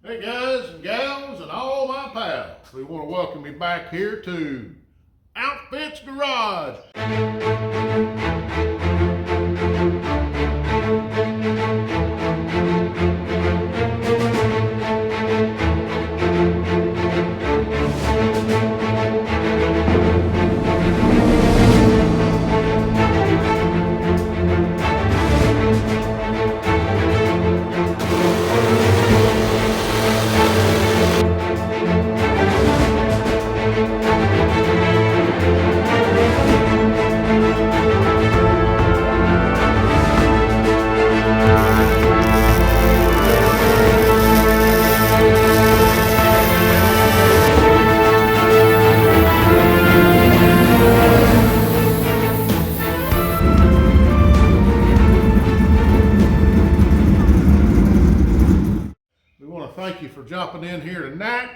Hey guys and gals and all my pals, we want to welcome you back here to Outfits Garage. Thank you for jumping in here tonight.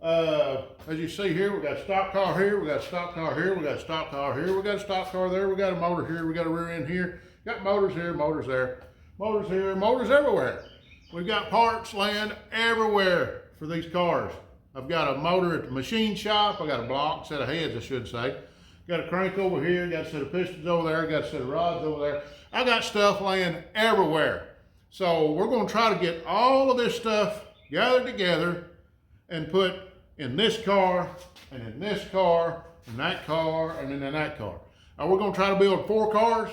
As you see here, we got a stock car here, we got a stock car here, we got a stock car here, we got a stock car there, we got a motor here, we got a rear end here, got motors here, motors there, motors here, motors everywhere. We've got parts laying everywhere for these cars. I've got a motor at the machine shop, I got a block, set of heads I should say. Got a crank over here, got a set of pistons over there, got a set of rods over there. I got stuff laying everywhere. So we're going to try to get all of this stuff gathered together and put in this car, and in this car, and that car, and in that car. Now we're going to try to build 4 cars,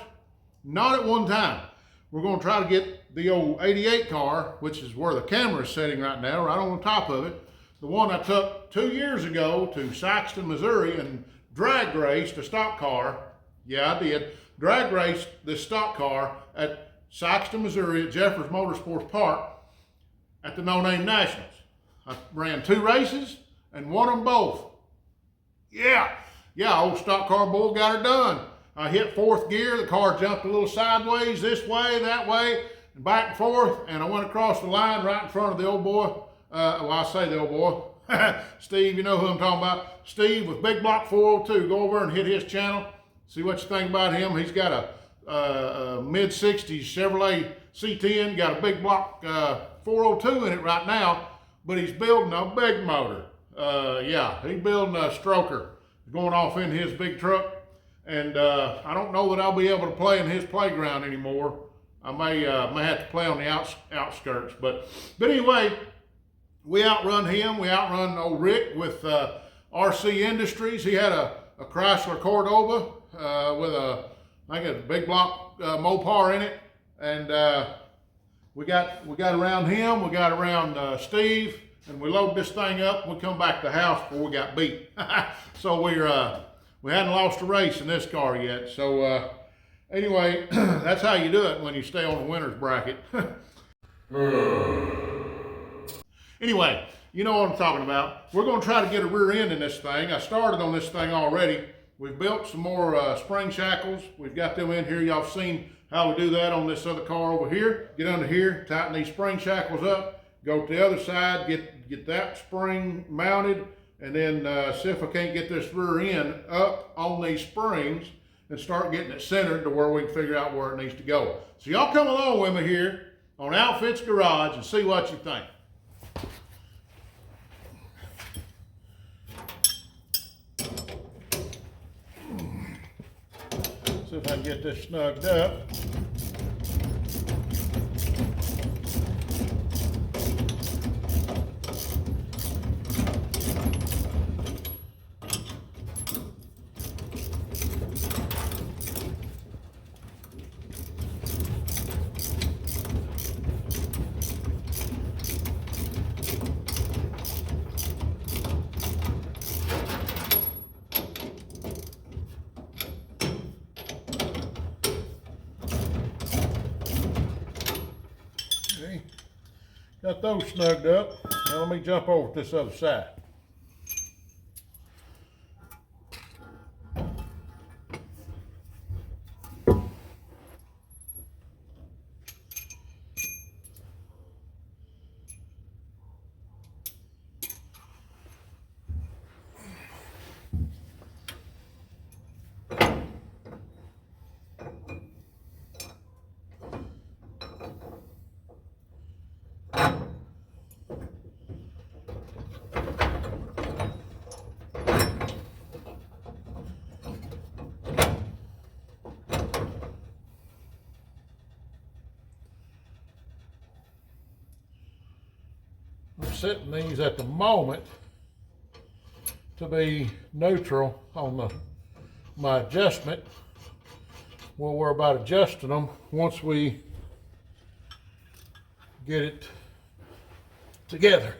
not at one time. We're going to try to get the old 88 car, which is where the camera is sitting right now, right on the top of it. The one I took 2 years ago to Saginaw, Missouri, and drag raced a stock car. Yeah, I did. Drag raced this stock car at Saginaw, Missouri at Jeffers Motorsports Park at the No Name Nationals. I ran 2 races and won them both. Yeah, old stock car bull got her done. I hit 4th gear, the car jumped a little sideways, this way, that way, and back and forth, and I went across the line right in front of the old boy. Well, I say the old boy. Steve, you know who I'm talking about. Steve with Big Block 402. Go over and hit his channel. See what you think about him. He's got a mid-60s Chevrolet C10, got a Big Block 402 in it right now, but he's building a big motor. He's building a stroker going off in his big truck, and I don't know that I'll be able to play in his playground anymore. I may have to play on the outskirts, but anyway, we outrun him. We outrun old Rick with RC Industries. He had a Chrysler Cordoba with I think a Big Block Mopar in it, and we got around him, we got around Steve, and we loaded this thing up, and we come back to the house before we got beat. So we hadn't lost a race in this car yet. So anyway, that's how you do it when you stay on the winner's bracket. Anyway, you know what I'm talking about. We're going to try to get a rear end in this thing. I started on this thing already. We've built some more spring shackles. We've got them in here. Y'all see how we do that on this other car over here. Get under here, tighten these spring shackles up, go to the other side, get that spring mounted, and then see if I can't get this rear end up on these springs and start getting it centered to where we can figure out where it needs to go. So y'all come along with me here on Outfits Garage and see what you think. See if I can get this snugged up. Got those snugged up. Now let me jump over to this other side. I'm setting these at the moment to be neutral on my adjustment. We'll worry about adjusting them once we get it together.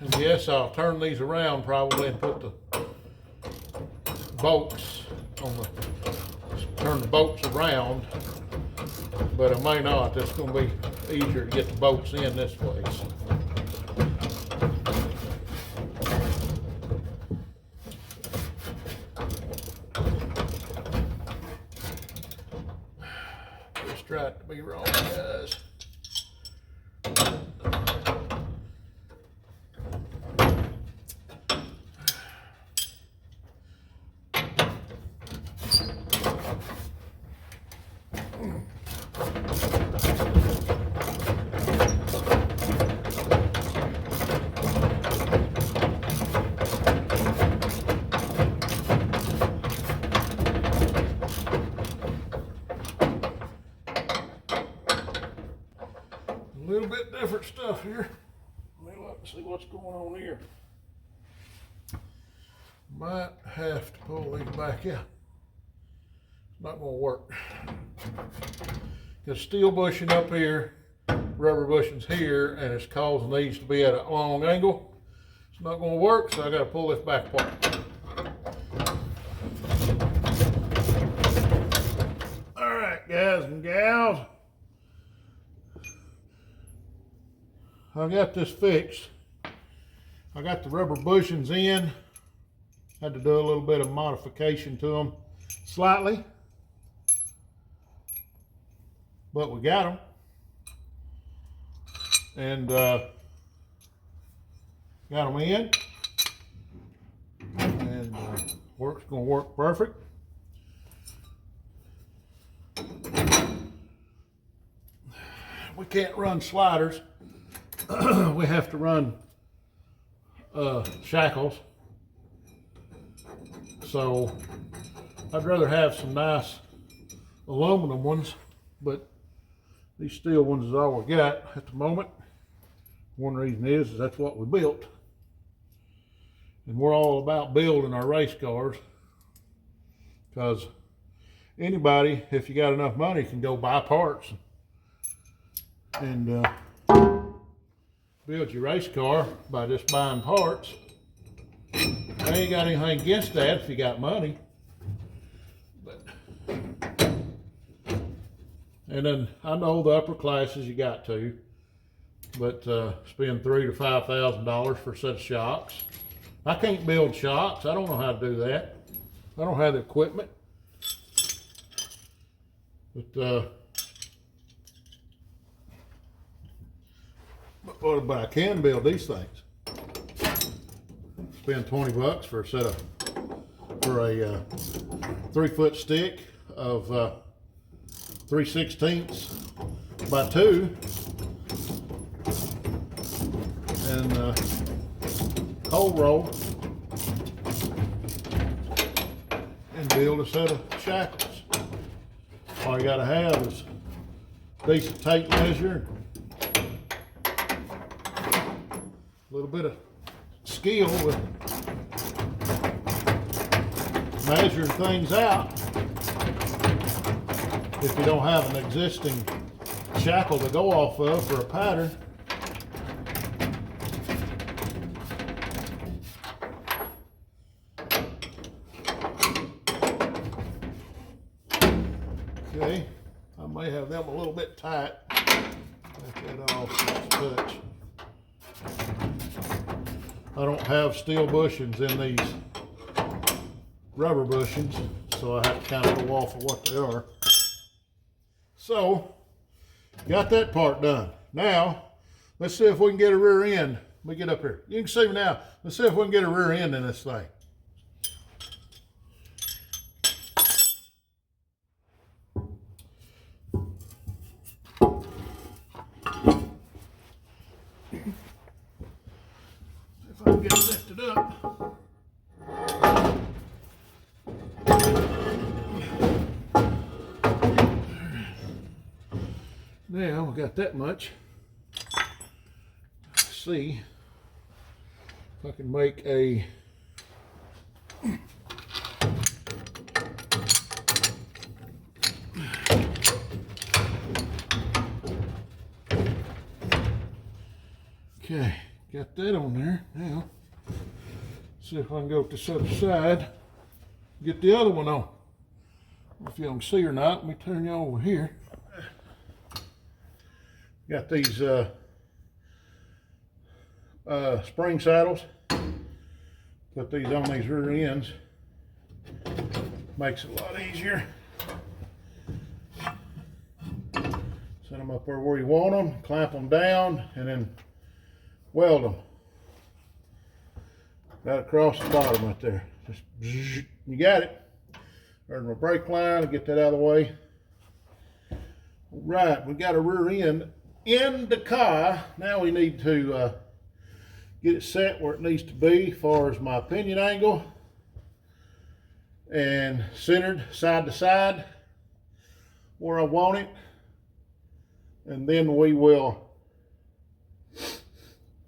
And yes, I'll turn these around probably and put the bolts on turn the bolts around, but I may not. It's going to be easier to get the bolts in this way. So. Just try it to be wrong, guys. A little bit different stuff here. Let me look and see what's going on here. Might have to pull these back out. It's not going to work. Because steel bushing up here, rubber bushings here, and it's causing these to be at a long angle. It's not going to work, so I got to pull this back apart. All right, guys and gals. I got this fixed. I got the rubber bushings in. Had to do a little bit of modification to them slightly, but we got them. And got them in, and work's gonna work perfect. We can't run sliders. We have to run shackles. So I'd rather have some nice aluminum ones, but these steel ones is all we got at the moment. One reason is that's what we built. And we're all about building our race cars, because anybody, if you got enough money, can go buy parts and build your race car by just buying parts. I ain't got anything against that if you got money. But, and then I know the upper classes you got to, but spend $3,000 to $5,000 for a set of shocks. I can't build shocks. I don't know how to do that. I don't have the equipment. But I can build these things. Spend $20 for a set of, for a 3-foot stick of 3/16 by 2, and cold roll, and build a set of shackles. All you gotta have is decent tape measure, a little bit of skill with measuring things out. If you don't have an existing shackle to go off of for a pattern. Okay, I may have them a little bit tight. Back that off, touch. I don't have steel bushings in these rubber bushings, so I have to kind of go off of what they are. So, got that part done. Now, let's see if we can get a rear end. Let me get up here. You can see me now. Let's see if we can get a rear end in this thing. If I can get it lifted up. Now we got that much. see if I can make a okay, got that on there. Now, see if I can go to this other side, get the other one on. If you don't see or not, let me turn you over here. Got these spring saddles. Put these on these rear ends. Makes it a lot easier. Set them up where you want them, clamp them down, and then weld them. Right across the bottom right there. Just bzzz, you got it. There's my brake line. I'll get that out of the way. All right, we got a rear end in the car. Now we need to get it set where it needs to be as far as my pinion angle and centered side to side where I want it. And then we will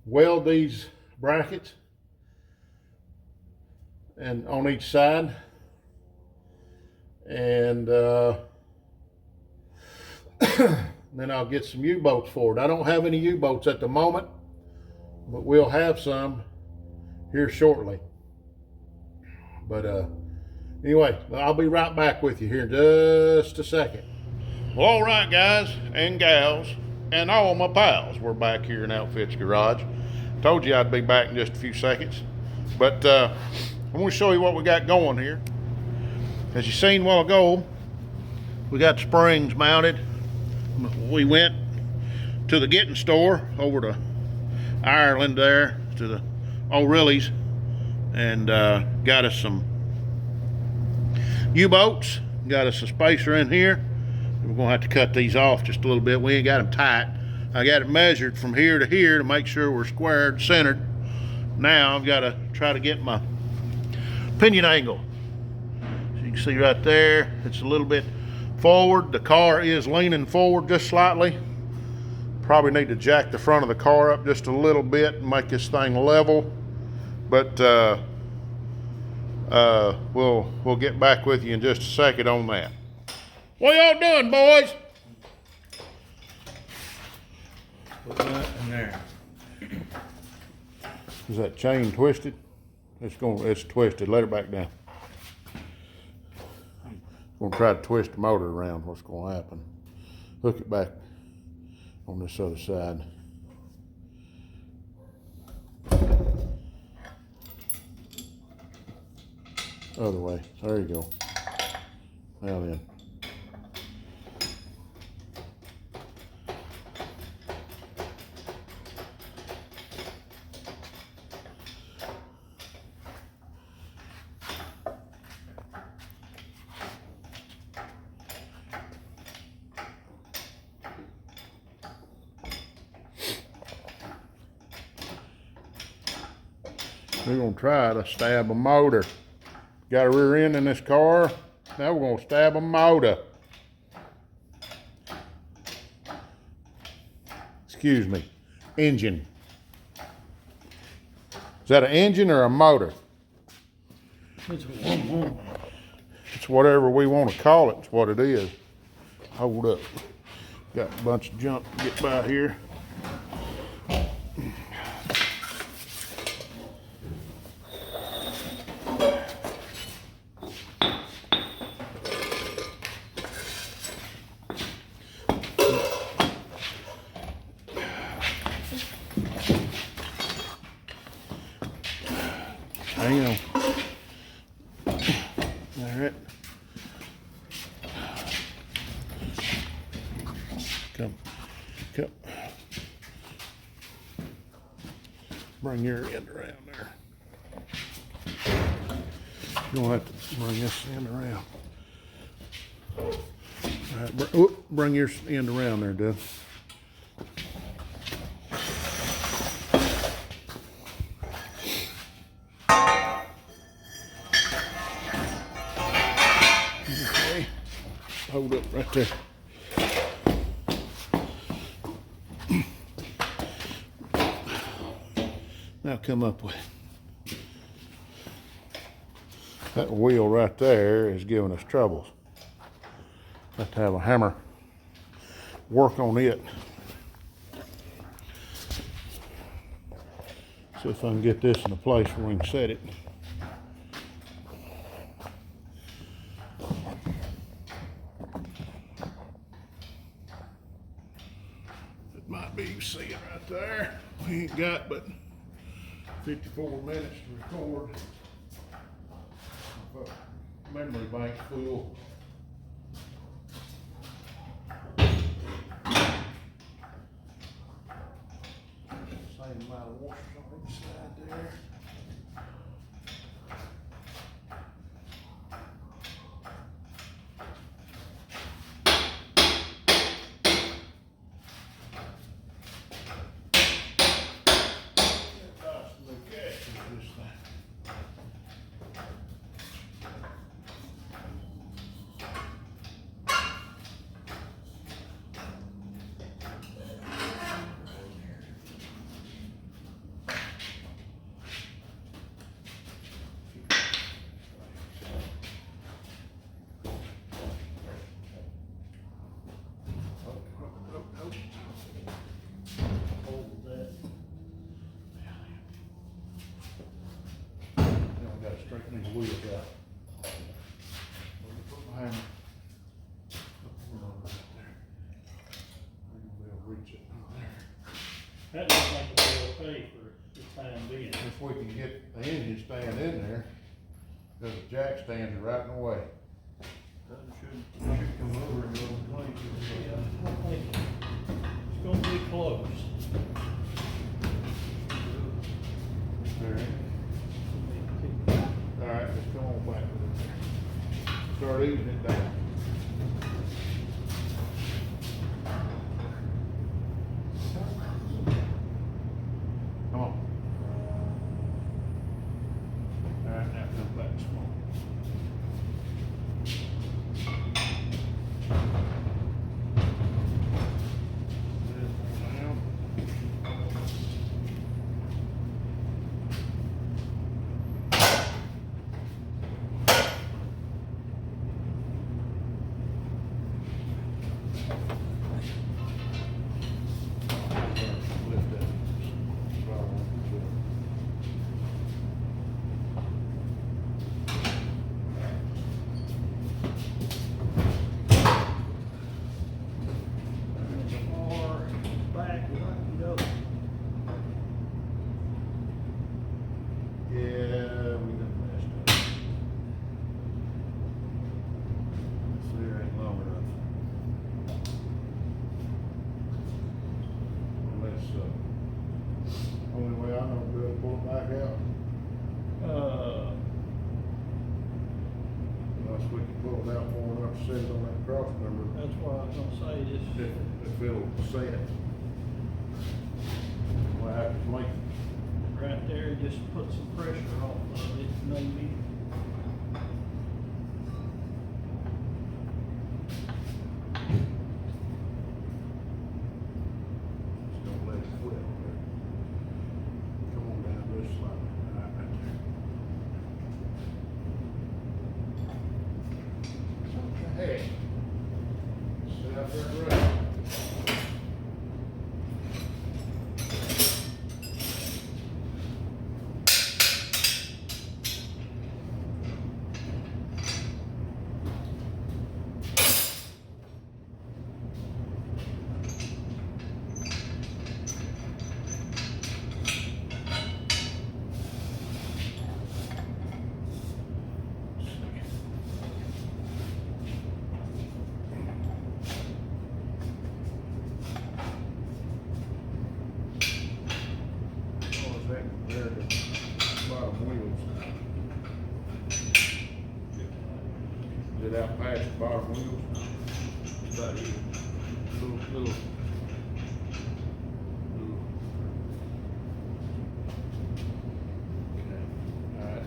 weld these brackets and on each side, and then I'll get some U-boats for it. I don't have any U-boats at the moment, but we'll have some here shortly. But anyway, I'll be right back with you here in just a second. Well, all right, guys and gals and all my pals, we're back here in Outfits Garage. Told you I'd be back in just a few seconds, but I want to show you what we got going here. As you seen a while ago, we got springs mounted. We went to the Getting store over to Ireland there, to the O'Reilly's, and got us some U-boats, got us a spacer in here. We're gonna have to cut these off just a little bit. We ain't got them tight. I got it measured from here to here to make sure we're squared, centered. Now I've got to try to get my pinion angle. So you can see right there, it's a little bit forward. The car is leaning forward just slightly. Probably need to jack the front of the car up just a little bit and make this thing level. But we'll get back with you in just a second on that. What y'all doing, boys? Put that in there. Is that chain twisted? It's twisted. Let it back down. I'm gonna try to twist the motor around. What's gonna happen? Hook it back on this other side. Other way. There you go. Now then. We're gonna try to stab a motor. Got a rear end in this car. Now we're gonna stab a motor. Excuse me, engine. Is that an engine or a motor? It's whatever we want to call it. It's what it is. Hold up. Got a bunch of junk to get by here. Hang on. All right. Come. Bring your end around there. You don't have to bring this end around. All right, bring your end around there, Doug. Okay, hold up right there. now come up with. That wheel right there is giving us troubles. Have to have a hammer work on it. See if I can get this in a place where we can set it. It might be, you see it right there. We ain't got but 54 minutes to record. Memory bank's full. Same amount of washers on each side there. Straighten these wheels out. Put my hammer up right there. I'm gonna be able to reach it right there. That looks like it'll be okay for the time being. If we can get the engine stand in there, because the jack stands right in the way. That should come over and go in place. Yeah, I think it's gonna be close. Alright. Alright, let's come on back with it there. Start easing it down. Come on. Alright, now come back small. Set it on that cross member. That's what I was gonna say, just. If it'll set. We'll have to lengthen. Right there, just put some pressure off of it, maybe. Just don't let it flip. Come on down this side. Right there. Hey. Sit out there and rest. There, the bottom wheels. Is it out past the bottom wheels? About here. Little. Okay, all right.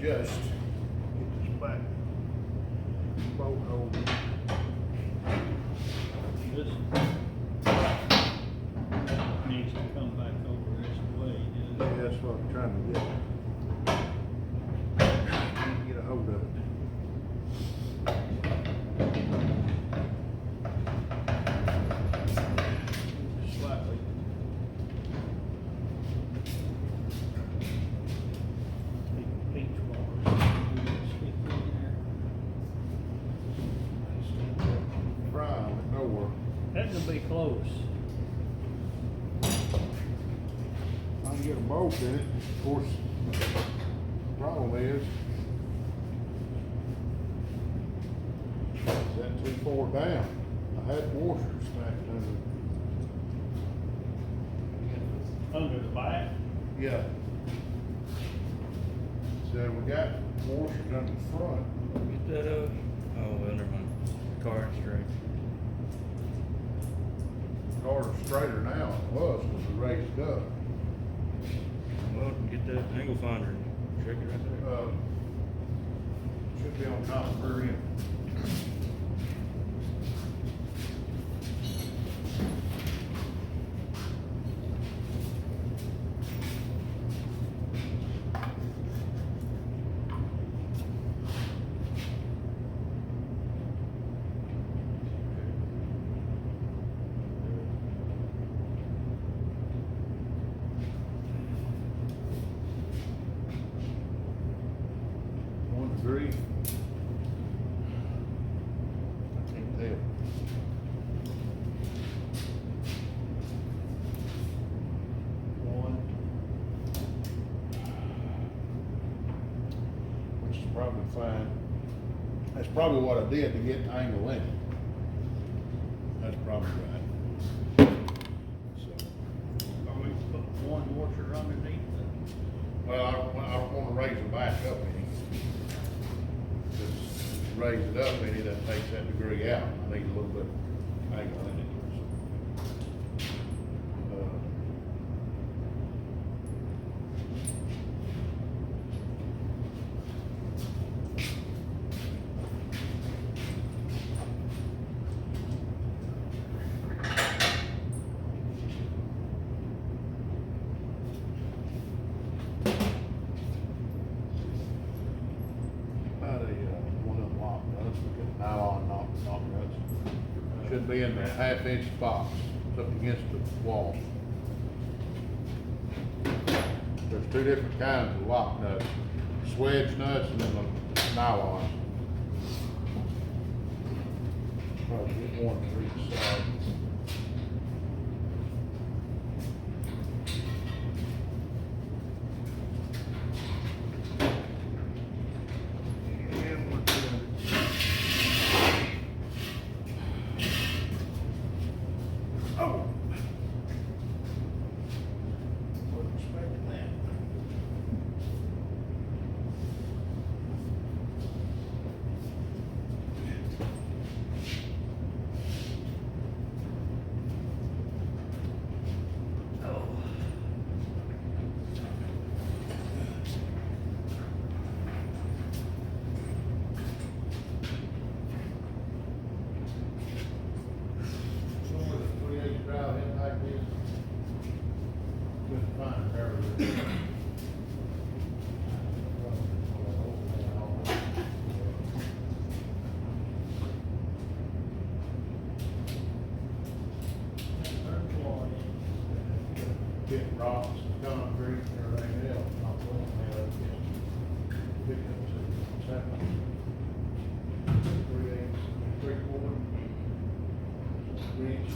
just get this back bolt hole. This needs to come back over this way, Yeah, that's what I'm trying to get a hold of it. slightly. Peach bars. Stick in there. Brown, nowhere. That could be close. I can get a bolt in it. Of course, the problem is that too far down. I had washers smacked under. Under the back. Yeah. So we got washers under the front. Get that up. Oh, well, never mind. Car straight. Car's straighter now than it was because we raised it up. Well, get that angle finder and check it right there. Should be on top of her end. Degree. I can't tell. One. Which is probably fine. That's probably what I did to get the angle in it. That's probably right. So, Are we put one washer underneath the? well, I want to raise the back up any. Just raise it up any, that takes that degree out. I need a little bit of angle in it. One of them lock nuts, we get nylon knock nuts. Should be in the 1/2 inch box, it's up against the wall. There's two different kinds of lock nuts, swedge nuts and then the nylons. Probably get one for each side. Hit rocks, concrete, and everything else, not going to have it. Pick up to 3/8, 3/4 inch.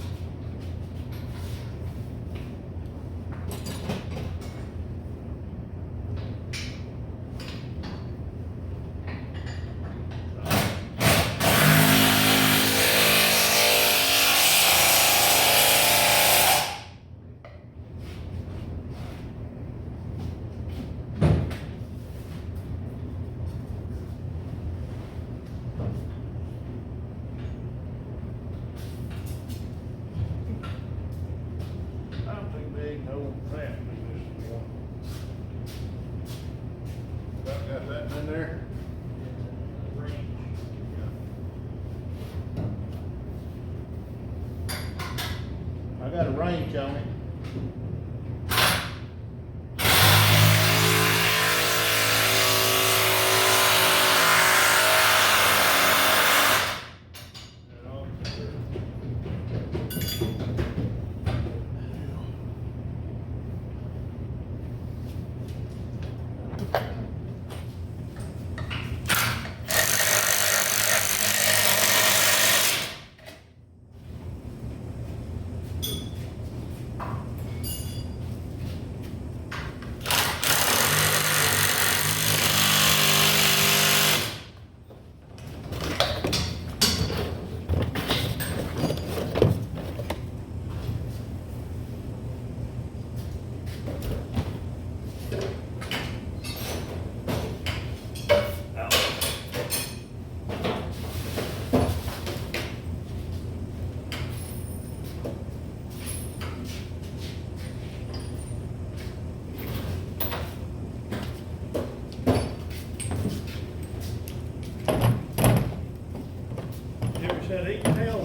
Ever said he can tell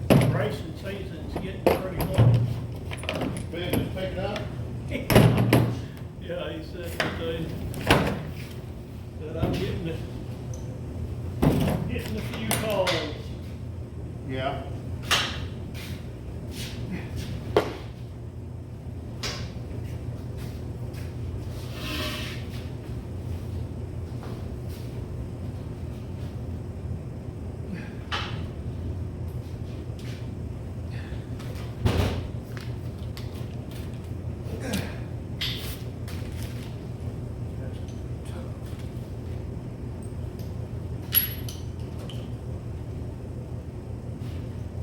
the racing season's getting pretty long. Ben, just pick it up. Yeah, he said that I'm getting a few calls. Yeah.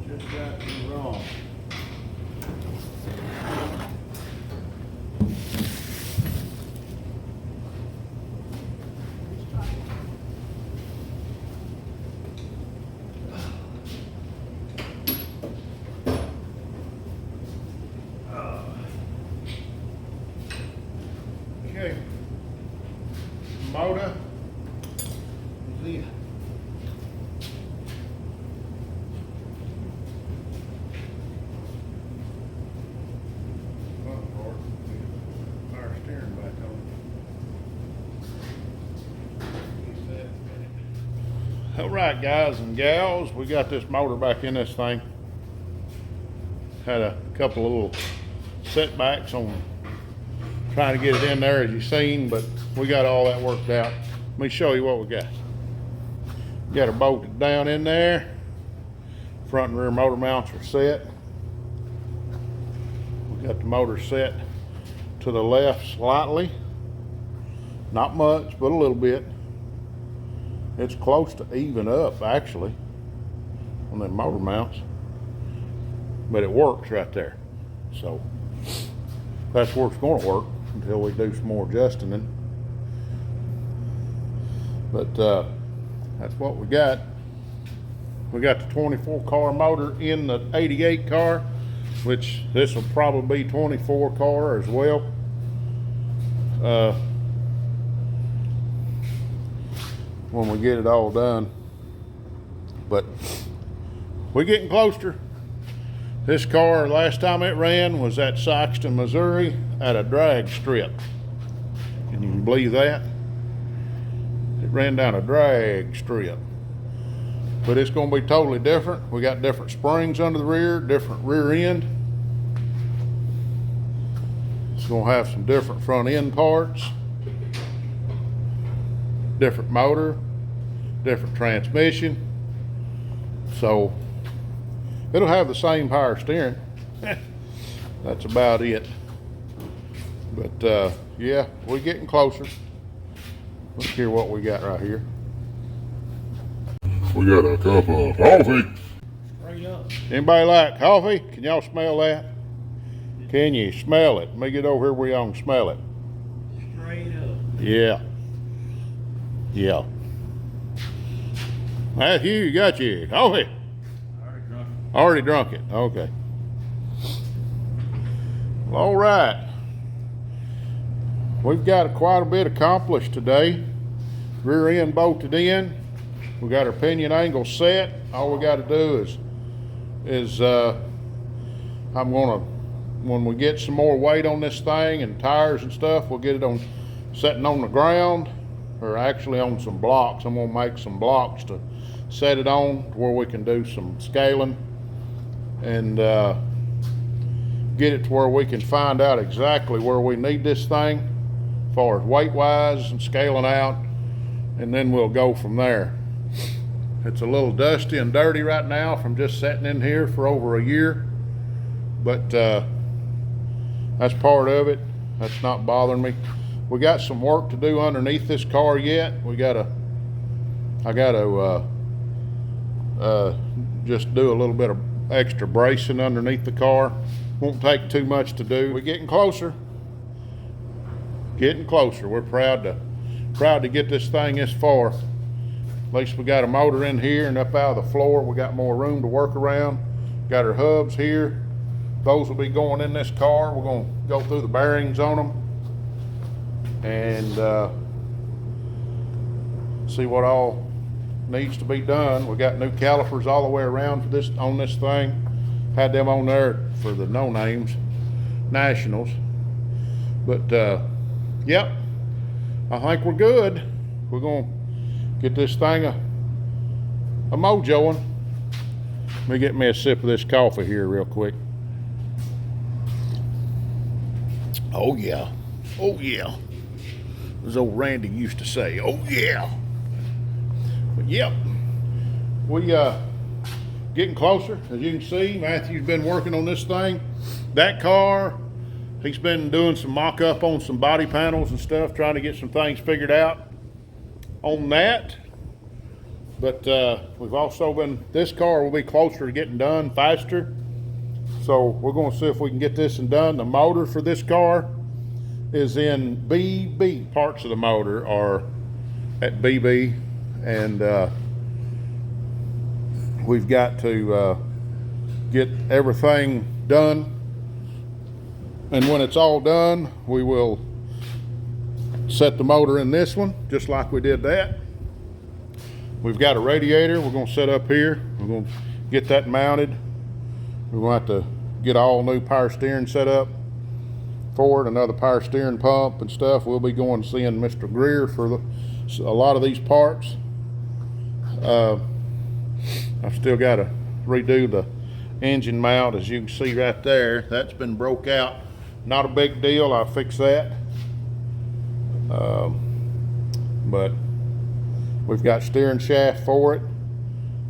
Just got me wrong. Okay. Motor is in. Power steering back on. All right, guys and gals, we got this motor back in this thing. Had a couple of little setbacks on trying to get it in there, as you've seen, but we got all that worked out. Let me show you what we got. Got her bolted down in there. Front and rear motor mounts are set. We got the motor set to the left slightly. Not much, but a little bit. It's close to even up, actually, on them motor mounts. But it works right there. So that's where it's going to work until we do some more adjusting. But that's what we got. We got the 24 car motor in the 88 car, which this will probably be 24 car as well. When we get it all done. But we're getting closer. This car, last time it ran was at Saginaw, Missouri, at a drag strip. Can you believe that? It ran down a drag strip. But it's going to be totally different. We got different springs under the rear, different rear end. It's going to have some different front end parts, different motor, different transmission. So it'll have the same power steering. That's about it. But yeah, we're getting closer. Let's hear what we got right here. We got a cup of coffee. Straight up. Anybody like coffee? Can y'all smell that? Can you smell it? Let me get over here where y'all can smell it. Straight up. Yeah. Yeah. Matthew, you got your coffee? Already drunk it. Okay. Well, all right. We've got quite a bit accomplished today. Rear end bolted in. We got our pinion angle set. All we got to do is I'm gonna, when we get some more weight on this thing and tires and stuff, we'll get it on setting on the ground, or actually on some blocks. I'm gonna make some blocks to set it on where we can do some scaling and get it to where we can find out exactly where we need this thing far as weight wise and scaling out, and then we'll go from there. It's a little dusty and dirty right now from just sitting in here for over a year, but that's part of it. That's not bothering me. We got some work to do underneath this car yet. I gotta just do a little bit of extra bracing underneath the car. Won't take too much to do. We're getting closer. Getting closer. We're proud to get this thing this far. At least we got a motor in here and up out of the floor. We got more room to work around. Got our hubs here. Those will be going in this car. We're gonna go through the bearings on them and see what all needs to be done. We got new calipers all the way around for this on this thing. Had them on there for the no names, nationals. But yep, I think we're good. We're gonna get this thing a mojoing. Let me get me a sip of this coffee here real quick. Oh yeah, oh yeah. As old Randy used to say, oh yeah. But yep, we getting closer. As you can see, Matthew's been working on this thing. That car, he's been doing some mock-up on some body panels and stuff, trying to get some things figured out on that. But we've also been, this car will be closer to getting done faster. So we're gonna see if we can get this and done. The motor for this car is in BB. Parts of the motor are at BB, and we've got to get everything done. And when it's all done, we will set the motor in this one, just like we did that. We've got a radiator we're gonna set up here. We're gonna get that mounted. We're gonna have to get all new power steering set up for it, another power steering pump and stuff. We'll be going to seeing Mr. Greer for a lot of these parts. I've still got to redo the engine mount, as you can see right there. That's been broke out. Not a big deal, I'll fix that. But we've got steering shaft for it.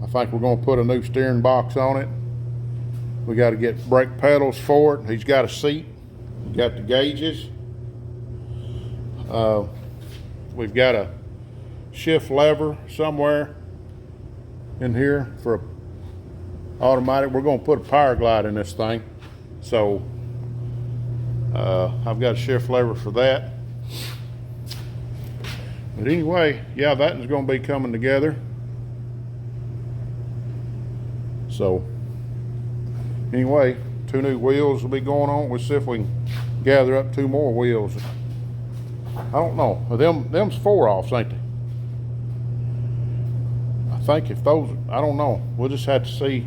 I think we're going to put a new steering box on it. We got to get brake pedals for it. He's got a seat. Got the gauges. We've got a shift lever somewhere in here for automatic. We're going to put a power glide in this thing. So I've got a shift lever for that. But anyway, yeah, that is going to be coming together. So anyway, 2 new wheels will be going on. We'll see if we can gather up 2 more wheels. I don't know. Them's 4-offs, ain't they? I think if those, I don't know. We'll just have to see.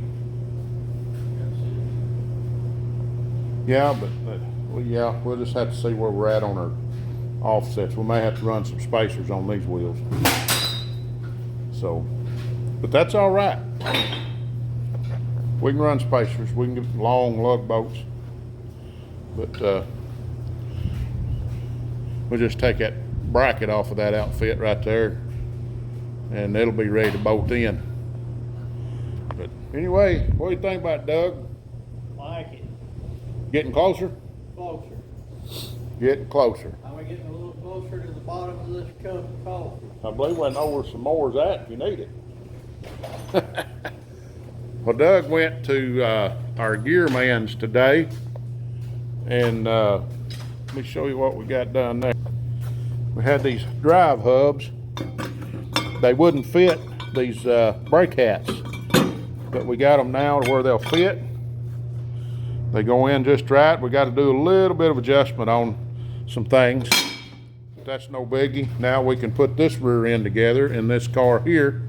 Yeah, but well, yeah, we'll just have to see where we're at on our offsets. We may have to run some spacers on these wheels. So, but that's all right. We can run spacers. We can get long lug bolts. But we'll just take that bracket off of that outfit right there, and it'll be ready to bolt in. But anyway, what do you think about it, Doug? Like it. Getting closer? Closer. Getting closer. I'm getting a little closer to the bottom of this cup of coffee. I believe I know where some more is at if you need it. Well, Doug went to our gear man's today, and let me show you what we got done there. We had these drive hubs. They wouldn't fit these brake hats, but we got them now to where they'll fit. They go in just right. We got to do a little bit of adjustment on some things. That's no biggie. Now we can put this rear end together in this car here.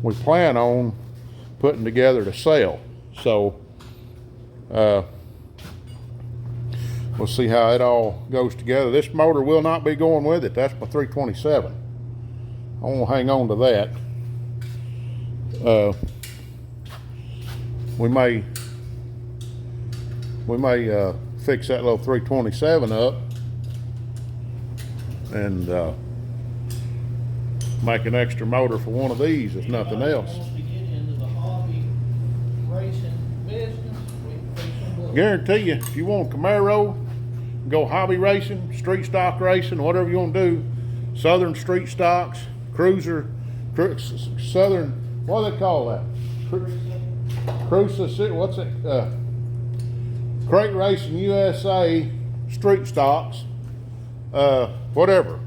We plan on putting together to sell. So we'll see how it all goes together. This motor will not be going with it. That's my 327. I want to hang on to that. We may fix that little 327 up and make an extra motor for one of these, if nothing Anybody else. wants to get into the hobby racing business, we can fix them up. Guarantee you, if you want a Camaro, go hobby racing, street stock racing, whatever you want to do, Southern street stocks, cruiser, Southern, what do they call that? Cruiser, what's it? Crate Racing USA, street stocks, whatever.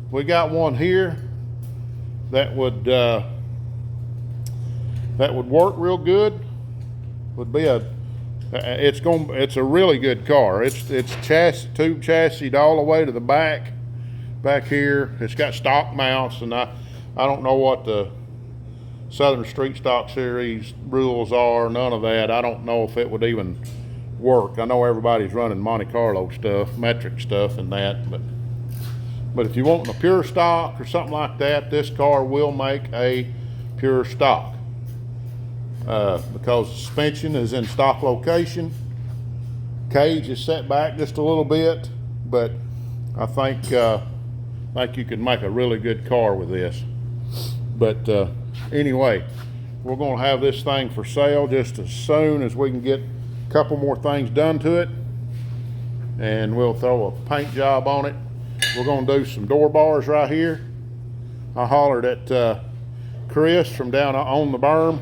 We got one here that would work real good. Would be it's a really good car. It's tube chassis all the way to the back here. It's got stock mounts, and I don't know what the Southern Street Stock Series rules are, none of that. I don't know if it would even work. I know everybody's running Monte Carlo stuff, metric stuff and that, but if you want a pure stock or something like that, this car will make a pure stock. Because the suspension is in stock location. Cage is set back just a little bit, but I think you could make a really good car with this. But anyway, we're gonna have this thing for sale just as soon as we can get a couple more things done to it, and we'll throw a paint job on it. We're gonna do some door bars right here. I hollered at Chris from down on the berm.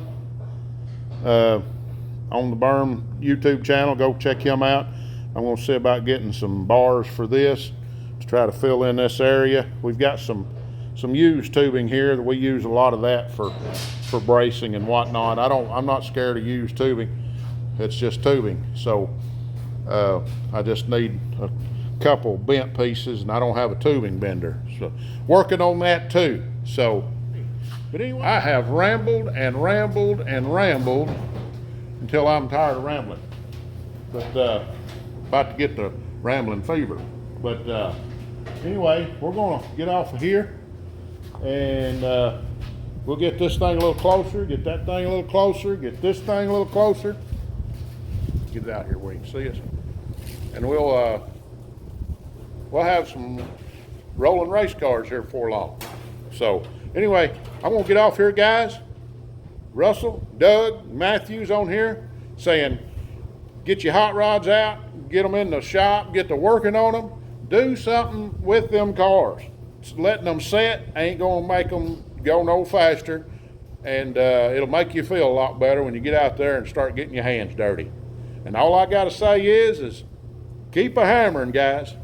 On the berm YouTube channel, go check him out. I'm going to see about getting some bars for this to try to fill in this area. We've got some used tubing here that we use a lot of that for bracing and whatnot. I'm not scared of used tubing. It's just tubing. So I just need a couple bent pieces, and I don't have a tubing bender. So working on that too. So but anyway, I have rambled and rambled and rambled until I'm tired of rambling. But about to get the rambling fever. But anyway, we're gonna get off of here, and we'll get this thing a little closer, get that thing a little closer, get this thing a little closer. Get it out here where you can see us. And we'll have some rolling race cars here before long. So anyway, I'm gonna get off here, guys. Russell, Doug, Matthews on here saying, get your hot rods out, get them in the shop, get to working on them, do something with them cars. Letting them set ain't gonna make them go no faster, and it'll make you feel a lot better when you get out there and start getting your hands dirty. And all I gotta say is keep a hammering, guys.